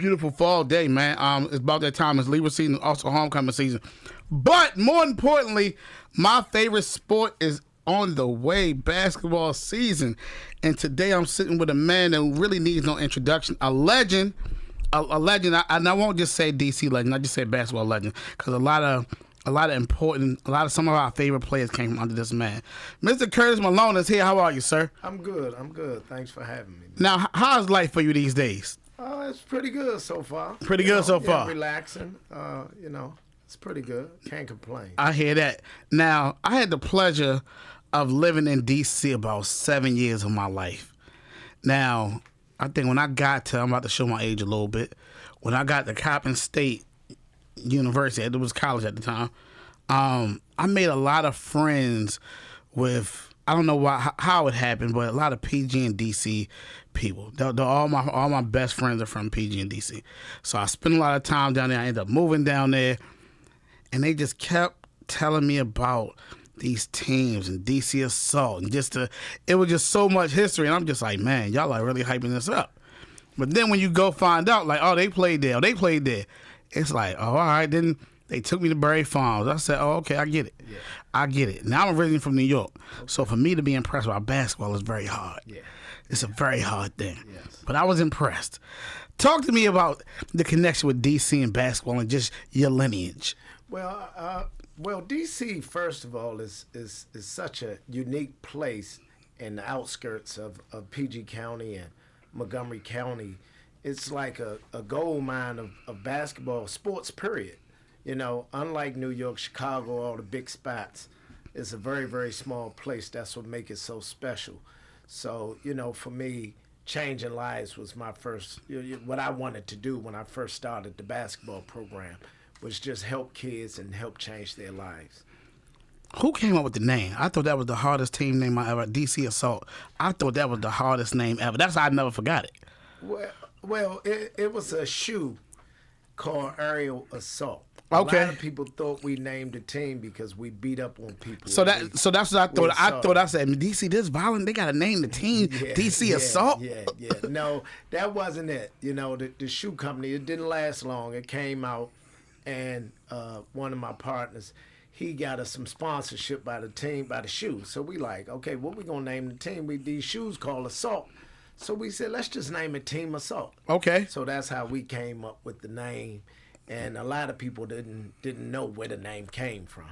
beautiful fall day, man. It's about that time. It's Libra season, also homecoming season. But more importantly, my favorite sport is on the way, basketball season. And today I'm sitting with a man that really needs no introduction, a legend. A legend, and I won't just say DC legend. I just say basketball legend, because some of our favorite players came from under this man. Mr. Curtis Malone is here. How are you, sir? I'm good. Thanks for having me. Now, how's life for you these days? It's pretty good so far. Pretty good so far. Relaxing. It's pretty good. Can't complain. I hear that. Now, I had the pleasure of living in DC about 7 years of my life. Now, I think when I got to, I'm about to show my age a little bit, when I got to Coppin State University, it was college at the time, I made a lot of friends with, I don't know how it happened, but a lot of PG and DC people. All my best friends are from PG and DC. So I spent a lot of time down there. I ended up moving down there, and they just kept telling me about these teams and DC Assault, and it was just so much history, and I'm just like, man, y'all are really hyping this up. But then when you go find out, like, oh, they played there, it's like, oh, all right, then they took me to Berry Farms. I said, oh, okay, I get it. Yeah. I get it. Now I'm originally from New York, so for me to be impressed by basketball is very hard. Yeah. It's a very hard thing. Yes. But I was impressed. Talk to me about the connection with DC and basketball and just your lineage. Well, DC, first of all, is such a unique place in the outskirts of PG County and Montgomery County. It's like a gold mine of basketball sports, period. Unlike New York, Chicago, all the big spots, it's a very, very small place. That's what makes it so special. So, for me, changing lives was my first, what I wanted to do when I first started the basketball program, was just help kids and help change their lives. Who came up with the name? I thought that was the hardest team name I ever, DC Assault. I thought that was the hardest name ever. That's why I never forgot it. Well, it was a shoe called Aerial Assault. Okay. A lot of people thought we named the team because we beat up on people. So that's what I thought. I said, DC, this violent. They got to name the team DC Assault. Yeah. No, that wasn't it. The shoe company, it didn't last long. It came out, and one of my partners, he got us some sponsorship by the team, by the shoes. So we like, okay, what we gonna name the team? These shoes called Assault. So we said, let's just name it Team Assault. Okay. So that's how we came up with the name, and a lot of people didn't know where the name came from.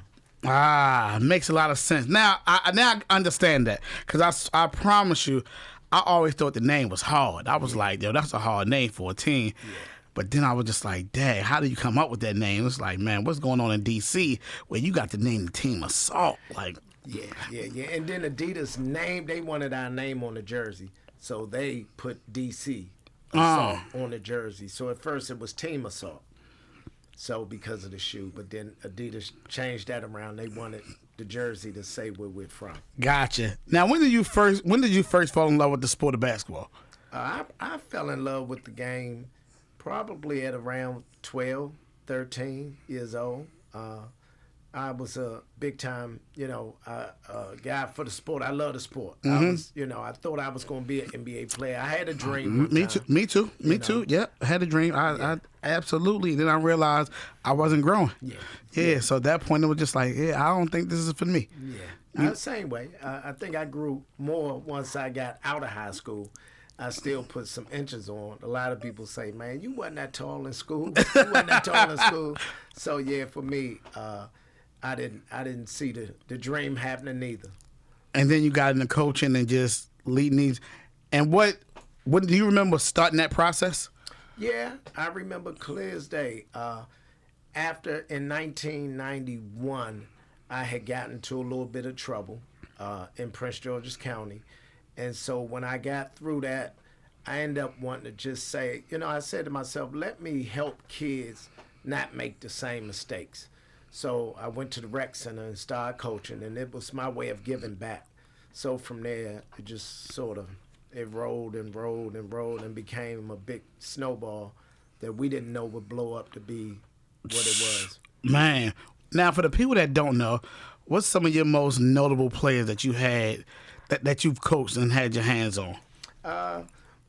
Makes a lot of sense. Now I understand that, because I promise you, I always thought the name was hard. I was like, yo, that's a hard name for a team. Yeah. But then I was just like, dang, how do you come up with that name? It's like, man, what's going on in D.C. where you got to name the team Assault? Like, yeah. And then Adidas they wanted our name on the jersey, so they put D.C. Assault on the jersey. So at first it was Team Assault. So because of the shoe, but then Adidas changed that around. They wanted the jersey to say where we're from. Gotcha. Now, when did you first fall in love with the sport of basketball? I fell in love with the game probably at around 12, 13 years old. I was a big time, guy for the sport. I love the sport. Mm-hmm. I thought I was going to be an NBA player. I had a dream. Me too. Yeah, I had a dream. I absolutely. Then I realized I wasn't growing. Yeah. So at that point, it was just like, I don't think this is for me. Yeah. Same way. I think I grew more once I got out of high school. I still put some inches on. A lot of people say, man, you wasn't that tall in school. So yeah, for me, I didn't see the dream happening either. And then you got into coaching and just leading these. And what do you remember starting that process? Yeah, I remember clear as day. After in 1991, I had gotten into a little bit of trouble in Prince George's County. And so when I got through that, I ended up wanting to just say, I said to myself, let me help kids not make the same mistakes. So I went to the rec center and started coaching, and it was my way of giving back. So from there, it just it rolled and became a big snowball that we didn't know would blow up to be what it was. Man, now for the people that don't know, what's some of your most notable players that you had, that you've coached and had your hands on?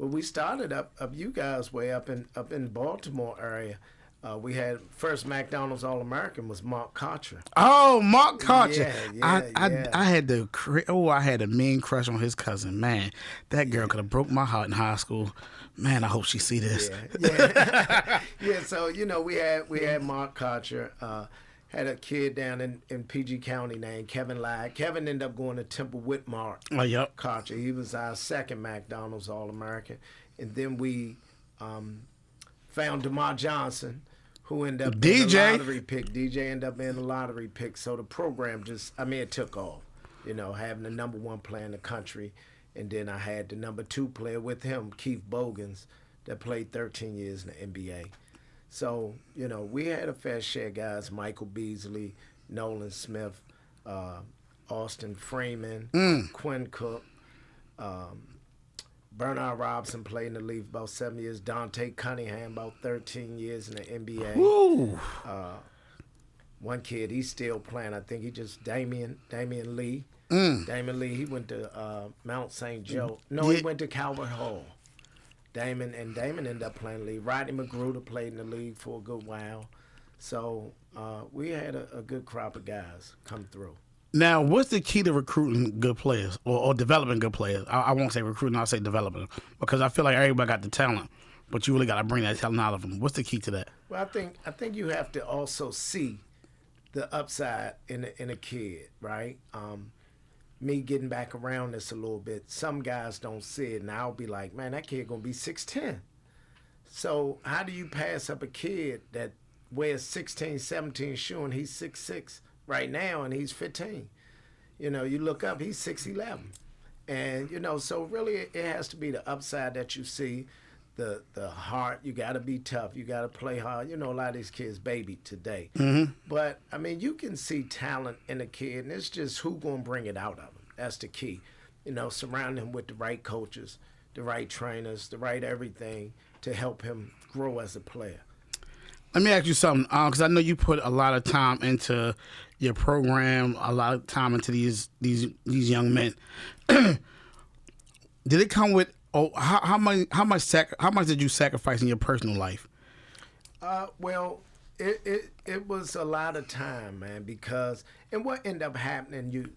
Well, we started up you guys way up in Baltimore area. We had first McDonald's All American was Mark Kocher. Oh, Mark Kocher. Yeah. I had I had a mean crush on his cousin. Man, that girl could have broke my heart in high school. Man, I hope she see this. Yeah. So we had Mark Kocher. Had a kid down in PG County named Kevin Ladd. Kevin ended up going to Temple with Mark Kocher. He was our second McDonald's All-American. And then we found DeMar Johnson, who ended up being a lottery pick. DJ ended up being a lottery pick. So the program it took off. Having the number one player in the country. And then I had the number two player with him, Keith Bogans, that played 13 years in the NBA. So, we had a fair share of guys, Michael Beasley, Nolan Smith, Austin Freeman, Quinn Cook, Bernard Robinson played in the league about 7 years, Dante Cunningham about 13 years in the NBA. One kid, he's still playing. I think he just, Damian Lee. Damon Lee, he went to Mount St. Joe. No, he went to Calvert Hall. Damon ended up playing the league. Rodney Magruder played in the league for a good while. So we had a good crop of guys come through. Now, what's the key to recruiting good players or developing good players? I won't say recruiting, I'll say developing, because I feel like everybody got the talent, but you really got to bring that talent out of them. What's the key to that? Well, I think you have to also see the upside in a kid, right? Me getting back around this a little bit, some guys don't see it, and I'll be like, man, that kid gonna be 6'10". So how do you pass up a kid that wears 16, 17 shoe and he's 6'6" right now and he's 15? You look up, he's 6'11". And, so really it has to be the upside that you see, the heart. You got to be tough. You got to play hard. A lot of these kids baby today. Mm-hmm. But, you can see talent in a kid, and it's just who going to bring it out of him. That's the key. Surround him with the right coaches, the right trainers, the right everything to help him grow as a player. Let me ask you something, because I know you put a lot of time into your program, a lot of time into these young men. Did it come with how much did you sacrifice in your personal life? Well, it was a lot of time, man, because and what ended up happening,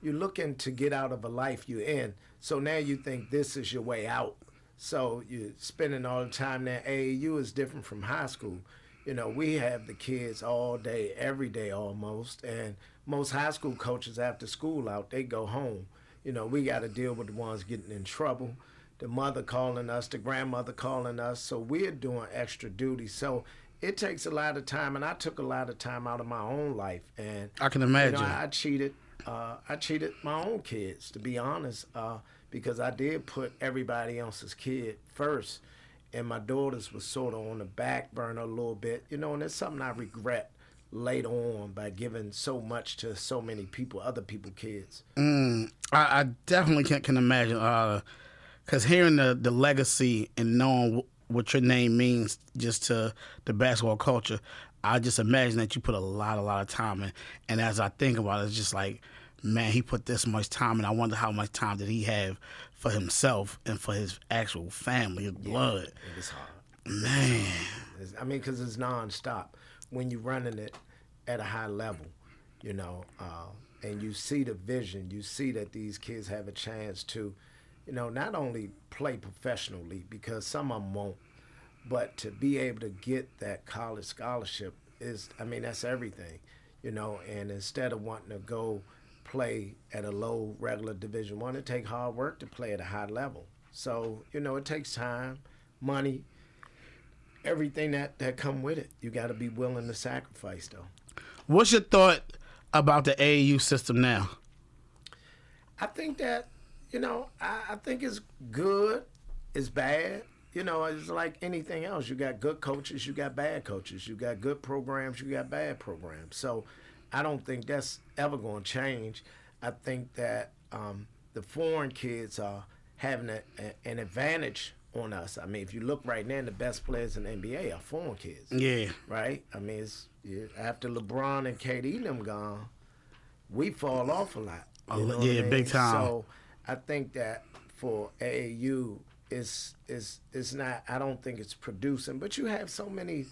you're looking to get out of a life you're in, so now you think this is your way out. So you're spending all the time there. AAU is different from high school. We have the kids all day, every day almost, and most high school coaches after school out, they go home. We got to deal with the ones getting in trouble, the mother calling us, the grandmother calling us, so we're doing extra duty. So it takes a lot of time, and I took a lot of time out of my own life. And I can imagine. I cheated my own kids, to be honest, because I did put everybody else's kid first, and my daughters was sort of on the back burner a little bit, and it's something I regret later on by giving so much to so many people, other people's kids. I definitely can imagine, because hearing the legacy and knowing what your name means just to the basketball culture, I just imagine that you put a lot of time in. And as I think about it, it's just like, man, he put this much time, and I wonder how much time did he have for himself and for his actual family, his blood. It was hard. Man. Because it's nonstop when you're running it at a high level, and you see the vision, you see that these kids have a chance to, not only play professionally, because some of them won't, but to be able to get that college scholarship that's everything, and instead of wanting to go play at a low regular Division I, it takes hard work to play at a high level. So, it takes time, money, everything that come with it. You got to be willing to sacrifice, though. What's your thought about the AAU system now? I think that, I think it's good, it's bad. It's like anything else. You got good coaches, you got bad coaches. You got good programs, you got bad programs. So I don't think that's ever going to change. I think that the foreign kids are having an advantage on us. If you look right now, the best players in the NBA are foreign kids. Yeah. Right? After LeBron and KD them gone, we fall off a lot. Big time. So I think that for AAU, it's not. I don't think it's producing. But you have so many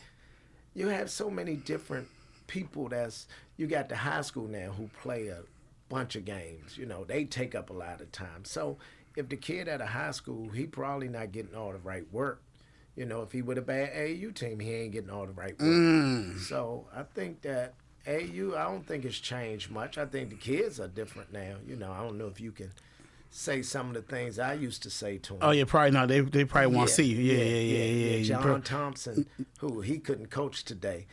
different people. You got the high school now who play a bunch of games. They take up a lot of time. So if the kid at a high school, he probably not getting all the right work. If he with a bad AAU team, he ain't getting all the right work. So I think that AAU, I don't think it's changed much. I think the kids are different now. I don't know if you can say some of the things I used to say to them. Oh yeah, probably not. They probably want to see you. Yeah. John Thompson, who he couldn't coach today.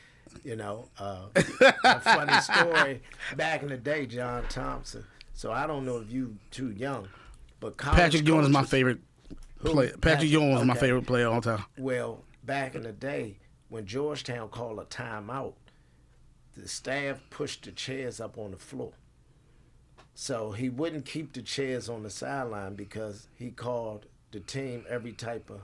A funny story. Back in the day, John Thompson. So I don't know if you too young, but Patrick Ewing is my favorite player. Patrick Ewing was my favorite player all the time. Well, back in the day, when Georgetown called a timeout, the staff pushed the chairs up on the floor. So he wouldn't keep the chairs on the sideline because he called the team every type of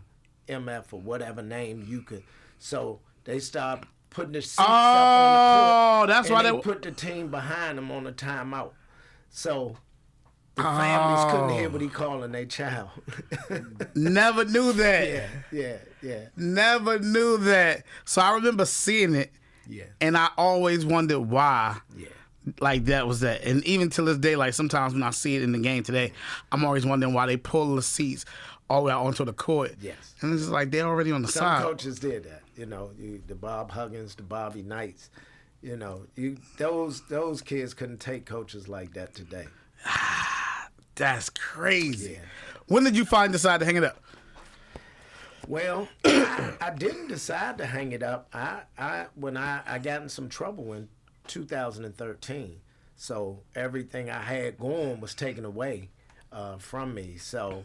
MF or whatever name you could. So they started putting the seats up on the court. That's why they put the team behind them on the timeout. So the families couldn't hear what he calling their child. Never knew that. Yeah. Never knew that. So I remember seeing it. Yeah. And I always wondered why. Yeah. Like that was that. And even till this day, like sometimes when I see it in the game today, I'm always wondering why they pull the seats all the way out onto the court. Yes. And it's just like they're already on the side. Some coaches did that. The Bob Huggins, the Bobby Knights. Those kids couldn't take coaches like that today. That's crazy. Yeah. When did you decide to hang it up? Well, I didn't decide to hang it up. When I got in some trouble in 2013, so everything I had going was taken away from me. So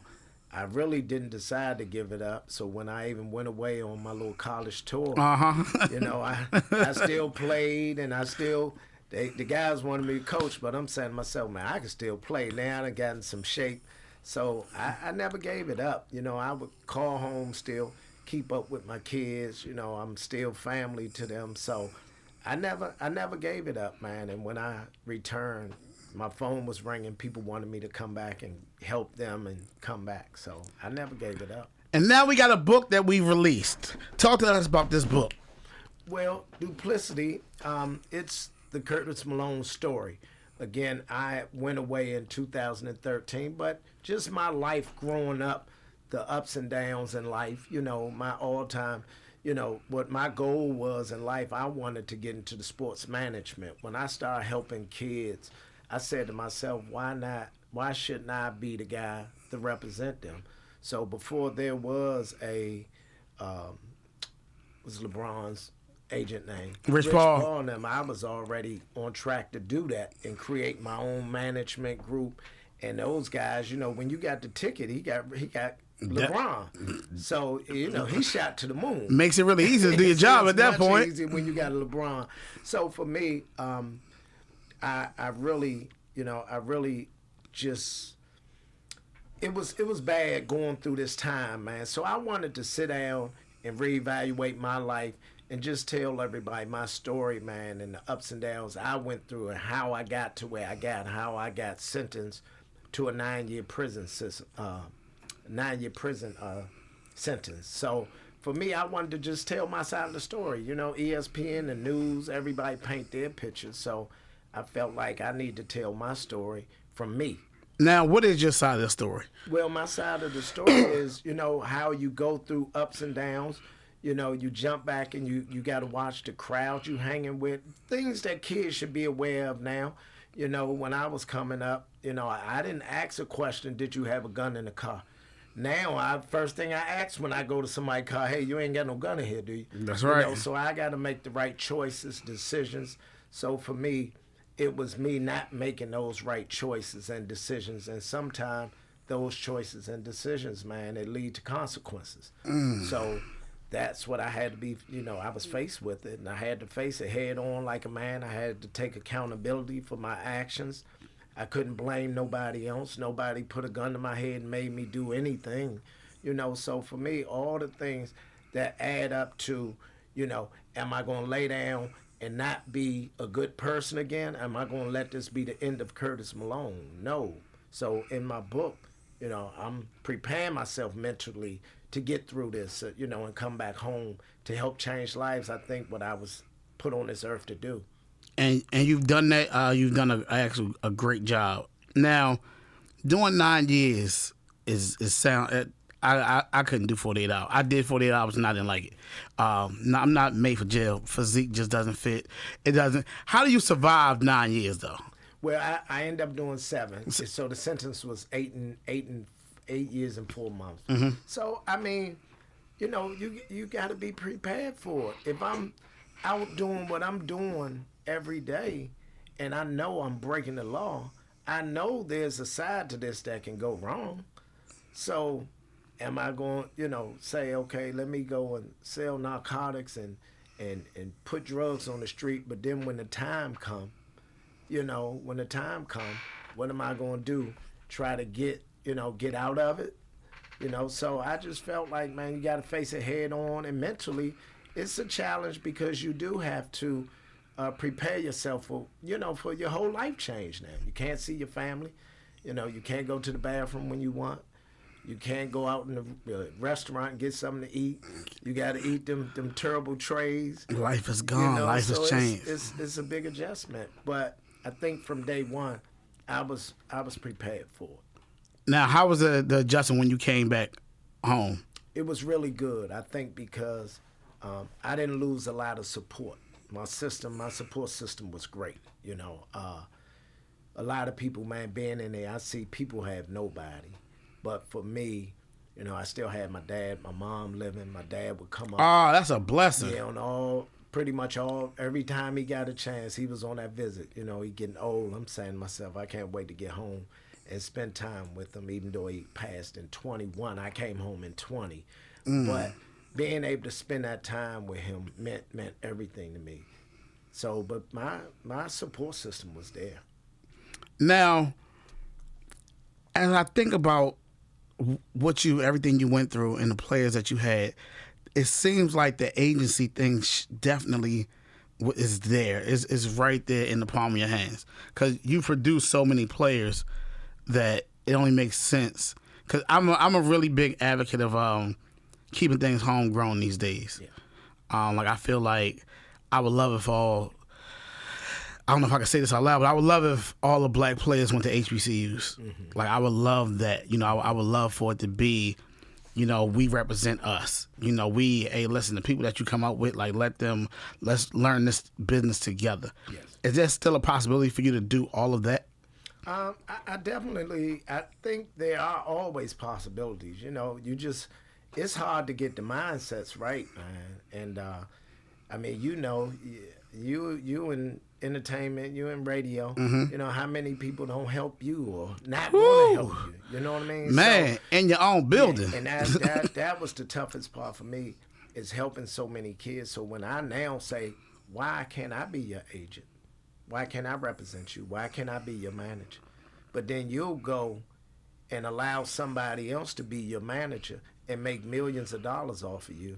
I really didn't decide to give it up. So when I even went away on my little college tour, I still played, and the guys wanted me to coach, but I'm saying to myself, man, I can still play. Now I done got in some shape. So I never gave it up. I would call home still, keep up with my kids. I'm still family to them. So I never gave it up, man. And when I returned, my phone was ringing. People wanted me to come back and help them and come back. So I never gave it up. And now we got a book that we released. Talk to us about this book. Well, Duplicity, it's the Curtis Malone story. Again, I went away in 2013, but just my life growing up, the ups and downs in life, my all-time, what my goal was in life, I wanted to get into the sports management. When I started helping kids, I said to myself, why not? Why shouldn't I be the guy to represent them? So before there was was LeBron's agent name, Rich Paul and them, I was already on track to do that and create my own management group. And those guys, when you got the ticket, he got LeBron. So, he shot to the moon. Makes it really easy to do your job at that point. It's easy when you got a LeBron. So for me, I really just, it was bad going through this time, man. So I wanted to sit down and reevaluate my life and just tell everybody my story, man, and the ups and downs I went through and how I got to where I got, how I got sentenced to a 9-year prison system, 9-year prison sentence. So for me, I wanted to just tell my side of the story. ESPN, the news, everybody paint their pictures. So I felt like I need to tell my story from me. Now, what is your side of the story? Well, my side of the story is, how you go through ups and downs. You jump back and you got to watch the crowd you hanging with. Things that kids should be aware of now. When I was coming up, I didn't ask a question, did you have a gun in the car? Now, first thing I ask when I go to somebody's car, hey, you ain't got no gun in here, do you? That's right. So I got to make the right choices, decisions. So for me, it was me not making those right choices and decisions. And sometimes those choices and decisions, man, it lead to consequences. So that's what I had to be, I was faced with it, and I had to face it head on like a man. I had to take accountability for my actions. I couldn't blame nobody else. Nobody put a gun to my head and made me do anything, So for me, all the things that add up to, am I going to lay down and not be a good person again? Am I going to let this be the end of Curtis Malone? No. So in my book, I'm preparing myself mentally to get through this, and come back home to help change lives. I think what I was put on this earth to do. And you've done that. You've done actually a great job. Now, doing 9 years is sound. I couldn't do 48 hours. I did 48 hours and I didn't like it. No, I'm not made for jail. Physique just doesn't fit. It doesn't. How do you survive 9 years though? Well, I ended up doing 7. So the sentence was 8 years and 4 months. Mm-hmm. So I mean, you got to be prepared for it. If I'm out doing what I'm doing every day, and I know I'm breaking the law, I know there's a side to this that can go wrong. So am I going, say, okay, let me go and sell narcotics and put drugs on the street, but then when the time come, what am I going to do? Try to get out of it? So I just felt like, man, you got to face it head on, and mentally it's a challenge because you do have to prepare yourself for your whole life change now. You can't see your family. You can't go to the bathroom when you want. You can't go out in the restaurant and get something to eat. You got to eat them terrible trays. Life is gone. Life has changed. It's a big adjustment. But I think from day one, I was prepared for it. Now, how was the adjustment when you came back home? It was really good. I think because I didn't lose a lot of support. My support system was great. A lot of people, man, being in there, I see people have nobody. But for me, I still had my dad, my mom living. My dad would come up. Oh, that's a blessing. Yeah, every time he got a chance, he was on that visit. He getting old. I'm saying to myself, I can't wait to get home and spend time with him, even though he passed in 21. I came home in 20. But being able to spend that time with him meant everything to me. So, but my support system was there. Now, as I think about everything you went through and the players that you had, it seems like the agency thing definitely is there. It's right there in the palm of your hands. Because you produce so many players that it only makes sense. Because I'm a really big advocate of keeping things homegrown these days. Yeah. I feel like I would love if I don't know if I can say this out loud, but I would love if all the black players went to HBCUs. Mm-hmm. Like, I would love that. I would love for it to be, we represent us. Listen, the people that you come out with, like, let's learn this business together. Yes. Is there still a possibility for you to do all of that? I think there are always possibilities. It's hard to get the mindsets right, man. And, you in entertainment, you in radio, mm-hmm. How many people don't help you or not want to help you? You know what I mean? Man, in your own building. Yeah, and that was the toughest part for me, is helping so many kids. So when I now say, why can't I be your agent? Why can't I represent you? Why can't I be your manager? But then you'll go and allow somebody else to be your manager and make millions of dollars off of you.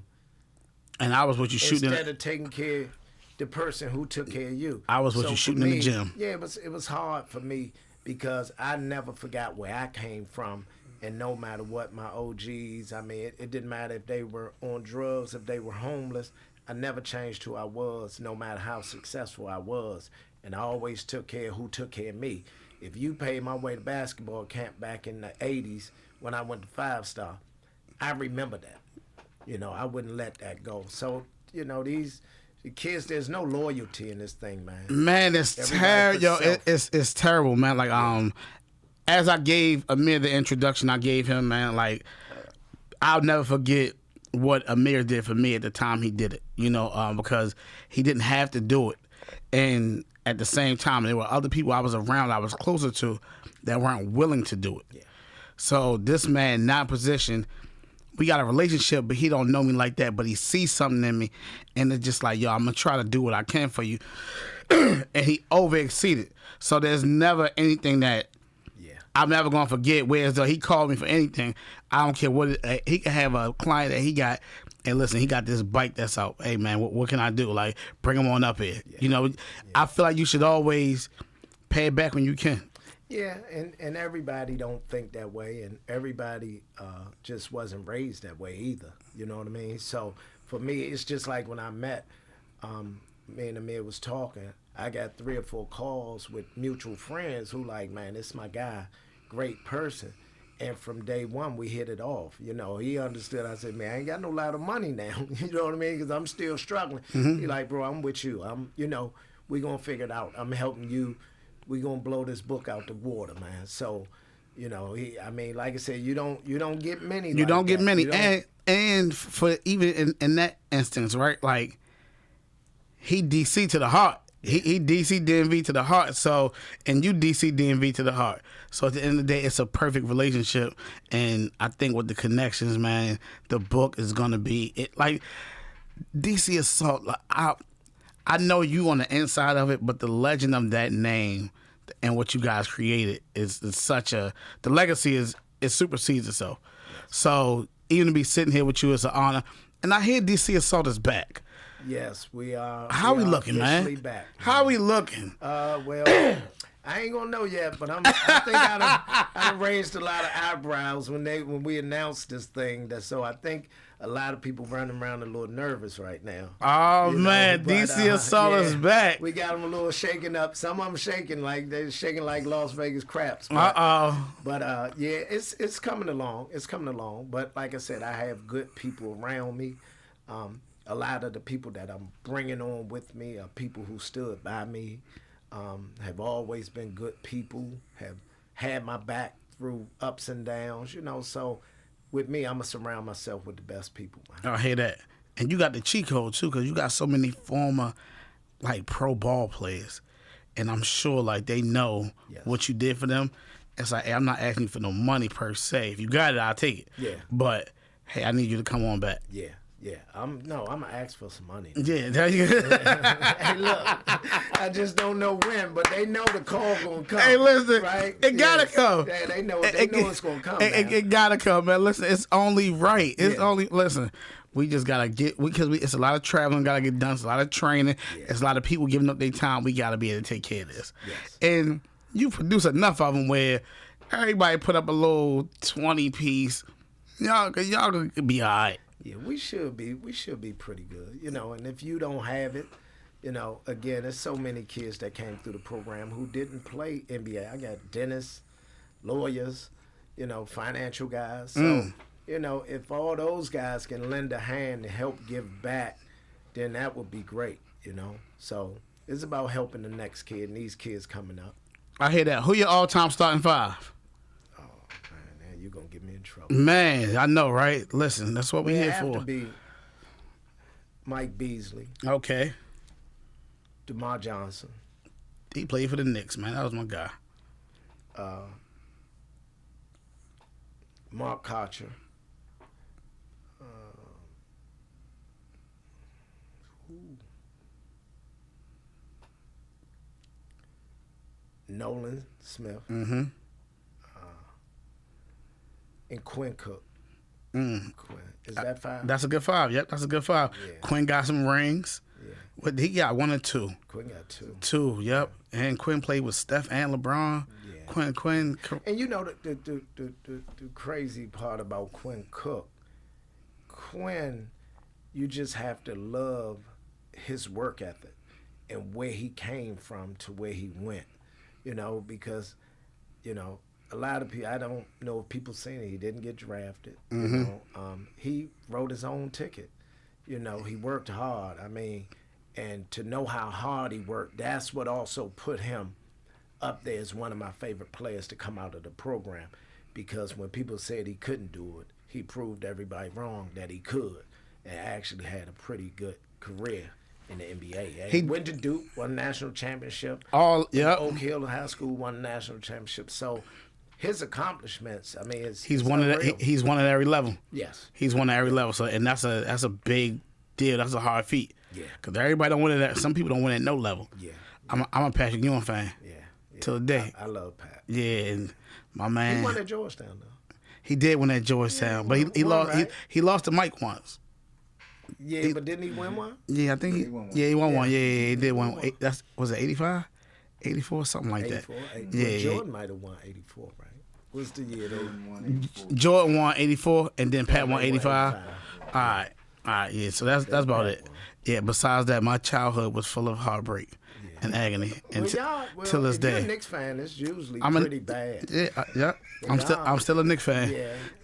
And I was what you shooting instead of taking care of the person who took care of you. I was what you shooting in the gym. Yeah, it was hard for me because I never forgot where I came from. And no matter what, my OGs, it didn't matter if they were on drugs, if they were homeless. I never changed who I was, no matter how successful I was. And I always took care of who took care of me. If you paid my way to basketball camp back in the 80s when I went to 5-star, I remember that. I wouldn't let that go. So, these kids, there's no loyalty in this thing, man. Man, it's terrible. Yo, it's terrible, man. Like, as I gave Amir the introduction, I gave him, man, like, I'll never forget what Amir did for me at the time he did it, because he didn't have to do it. And at the same time, there were other people I was around, I was closer to, that weren't willing to do it. Yeah. So this man, not positioned, we got a relationship, but he don't know me like that, but he sees something in me, and it's just like, yo, I'm going to try to do what I can for you. And he over-exceeded. So there's never anything that I'm never going to forget, whereas though he called me for anything, I don't care what he can have a client that he got, and listen, he got this bike that's out. Hey, man, what can I do? Like, bring him on up here. Yeah. I feel like you should always pay it back when you can. Yeah, and everybody don't think that way, and everybody just wasn't raised that way either. You know what I mean? So for me, it's just like when I met, me and Amir was talking. I got 3 or 4 calls with mutual friends who like, man, this is my guy, great person. And from day one, we hit it off. You know, he understood. I said, man, I ain't got no lot of money now. You know what I mean? Because I'm still struggling. He like, bro, I'm with you. We gonna figure it out. I'm helping you. We gonna blow this book out the water, man. So, I mean, like I said, you don't get many. You like don't get that. many, You don't- and for even in that instance, right? Like he DC to the heart. He DC DMV to the heart. So, and you DC DMV to the heart. So at the end of the day, it's a perfect relationship. And I think with the connections, man, the book is gonna be it. Like DC Assault. Like, I know you on the inside of it, but the legend of that name and what you guys created is such a. The legacy it supersedes itself. So even to be sitting here with you is an honor. And I hear DC Assault is back. Yes, we are. How we looking, man? Back, How we looking? Well, I ain't gonna know yet, but I think I raised a lot of eyebrows when we announced this thing. So I think a lot of people running around a litlittle nervous right now. Oh man, DC Assault is back. We got them a little shaken up. Some of them shaking like they're shaking like Las Vegas craps. But yeah, it's coming along. It's coming along. But like I said, I have good people around me. A lot of the people that I'm bringing on with me are people who stood by me, have always been good people, have had my back through ups and downs, So with me, I'm going to surround myself with the best people. I hear that. And you got the cheat code, too, because you got so many former, like, pro ball players. And I'm sure, like, they know what you did for them. It's like, hey, I'm not asking you for no money per se. If you got it, I'll take it. Yeah. But, hey, I need you to come on back. Yeah. Yeah, I'm gonna ask for some money. Yeah, there you go. Hey, look, I just don't know when, but they know the call gonna come. Hey, listen, right? it gotta come. Yeah, they know it's gonna come. It gotta come, man. Listen, it's only right. Listen. We just gotta it's a lot of traveling gotta get done. It's a lot of training. Yeah. It's a lot of people giving up their time. We gotta be able to take care of this. Yes. And you produce enough of them where everybody put up a little 20 piece. Y'all gonna be all right. Yeah, we should be pretty good, and if you don't have it, again, there's so many kids that came through the program who didn't play NBA. I got dentists, lawyers, financial guys. So, if all those guys can lend a hand to help give back, then that would be great, So it's about helping the next kid and these kids coming up. I hear that. Who your all-time starting five? You're going to get me in trouble. Man, I know, right? Listen, that's what we're here for. It have to be Mike Beasley. Okay. DeMar Johnson. He played for the Knicks, man. That was my guy. Mark Kocher. Nolan Smith. Mm-hmm. And Quinn Cook. Quinn. Is that five? That's a good five. Yep, that's a good five. Yeah. Quinn got some rings. Yeah. What he got? 1 or 2. Quinn got 2. 2. Yep. And Quinn played with Steph and LeBron. Yeah. Quinn. And the crazy part about Quinn Cook. Quinn, you just have to love his work ethic and where he came from to where he went. Because a lot of people, I don't know if people seen it. He didn't get drafted. Mm-hmm. He wrote his own ticket. He worked hard. I mean, and to know how hard he worked, that's what also put him up there as one of my favorite players to come out of the program. Because when people said he couldn't do it, he proved everybody wrong that he could, and actually had a pretty good career in the NBA. He went to Duke, won a national championship. Oak Hill High School won a national championship. So his accomplishments, I mean, he's won at every level. Yes, he's won at every level. So, and that's a big deal. That's a hard feat. Yeah, because everybody don't win it at. Some people don't win at no level. Yeah, I'm a Patrick Ewing fan. Yeah, till the day. I love Pat. Yeah, and my man. He won at Georgetown though. He did win at Georgetown, but he lost. Right? He lost to Mike once. Yeah, but didn't he win one? Yeah, I think he won one. Yeah, he did win. Was it 85? 84, something like 84. that. Yeah, Jordan might have won 84, right? What's the year they won? Jordan won 84, and then Pat won 85. 85. All right, yeah. So that's about it. Yeah. Besides that, my childhood was full of heartbreak and agony, and till this if day. you're a Knicks fan, it's usually pretty bad. Yeah. I'm still a Knicks fan.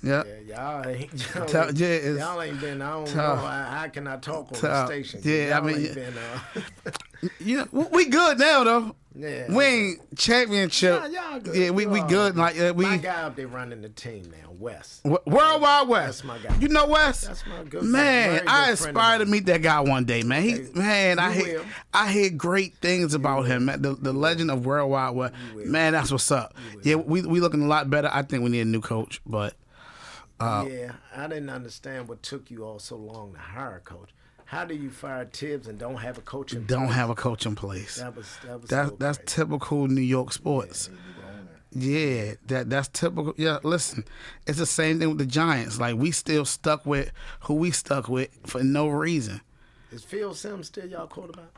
Yeah. Y'all ain't been. I don't know. How can I talk on the station? Yeah, I mean, we good now though. Yeah, we ain't championship. Y'all good. Yeah, we good. Like my guy up there running the team now, West. Worldwide West. That's my guy. You know West? That's my good man. Friend. I aspire to meet that guy one day, man. I hear great things about him, man. The legend of Worldwide West. Man, that's what's up. Yeah, we looking a lot better. I think we need a new coach, but I didn't understand what took you all so long to hire a coach. How do you fire Tibbs and don't have a coach in place? Don't have a coach in place. That's typical New York sports. Yeah, that's typical. Yeah, listen, it's the same thing with the Giants. Like, we still stuck with who we stuck with for no reason. Is Phil Simms still y'all quarterback?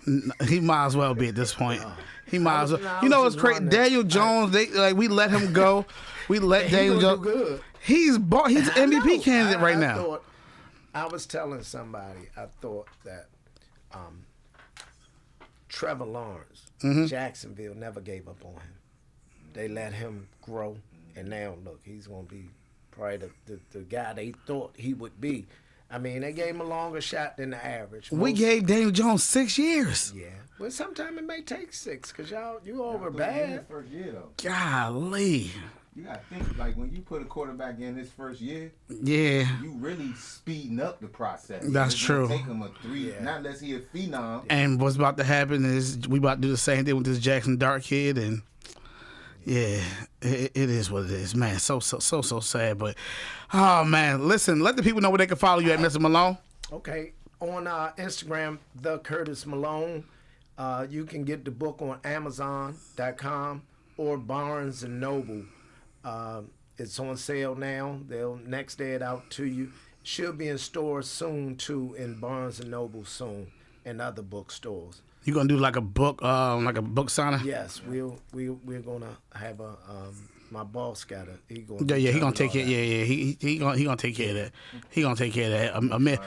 He might as well be at this point. He might as well. You know what's crazy? Daniel Jones. We let him go. We let Daniel Jones. Good. He's an MVP candidate right now. I was telling somebody, I thought that Trevor Lawrence, Jacksonville never gave up on him. They let him grow, and now look, he's going to be probably the guy they thought he would be. I mean, they gave him a longer shot than the average. We gave Daniel Jones 6 years. Yeah, well, sometimes it may take 6 because you all were bad. First year though. Golly. You gotta think, like, when you put a quarterback in his first year, you really speeding up the process. That's true. Take him a 3, not unless he a phenom. And what's about to happen is we about to do the same thing with this Jackson Dart kid, and it is what it is, man. So sad, but oh man, listen, let the people know where they can follow you at, Mr. Malone. Okay, on Instagram, the Curtis Malone. You can get the book on Amazon.com or Barnes and Noble. It's on sale now. They'll next day it out to you. Should be in stores soon too, in Barnes and Noble soon, and other bookstores. You gonna do like a book signing? Yes, we're gonna have a my boss got a he gonna he gonna take care. He gonna take care of that. He gonna take care of that.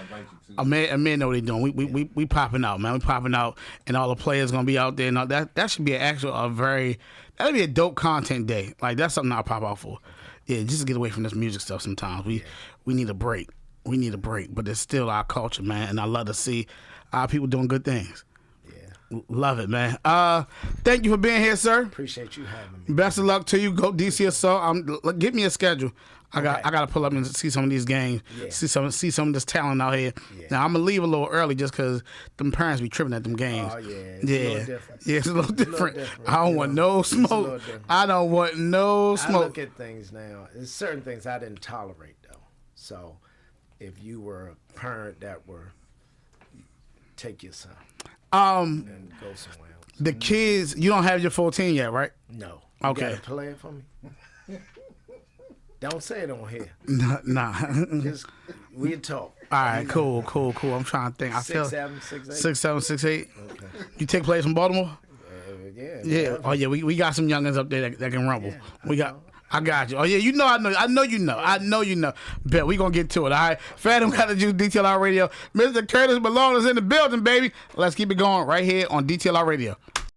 Amir know what they doing. We popping out, man. We popping out, and all the players gonna be out there. And all that should be that'll be a dope content day. Like, that's something I'll pop out for. Yeah, just to get away from this music stuff. Sometimes we need a break. We need a break, but it's still our culture, man. And I love to see our people doing good things. Love it, man. Thank you for being here, sir. Appreciate you having me. Best of luck to you. Go DC or so. Give me a schedule. I got to pull up and see some of these games. Yeah. See some of this talent out here. Yeah. Now I'm gonna leave a little early just because them parents be tripping at them games. Oh yeah. It's a little different. I don't want no smoke. I don't want no smoke. I look at things now. There's certain things I didn't tolerate though. So if you were a parent that were, take your son. And go somewhere else. The kids, you don't have your 14 yet, right? No. Okay. You gotta play it for me. Don't say it on here. Nah. Just we'll talk. All right, cool. I'm trying to think. 6'7", 6'8". 6'7", 6'8". Okay. You take plays from Baltimore? Yeah. Oh yeah, we got some youngins up there that can rumble. I got you. Oh yeah, I know you know. Bet we gonna get to it. All right, FadamGotDaJuice, DTLR Radio. Mr. Curtis Malone is in the building, baby. Let's keep it going right here on DTLR Radio.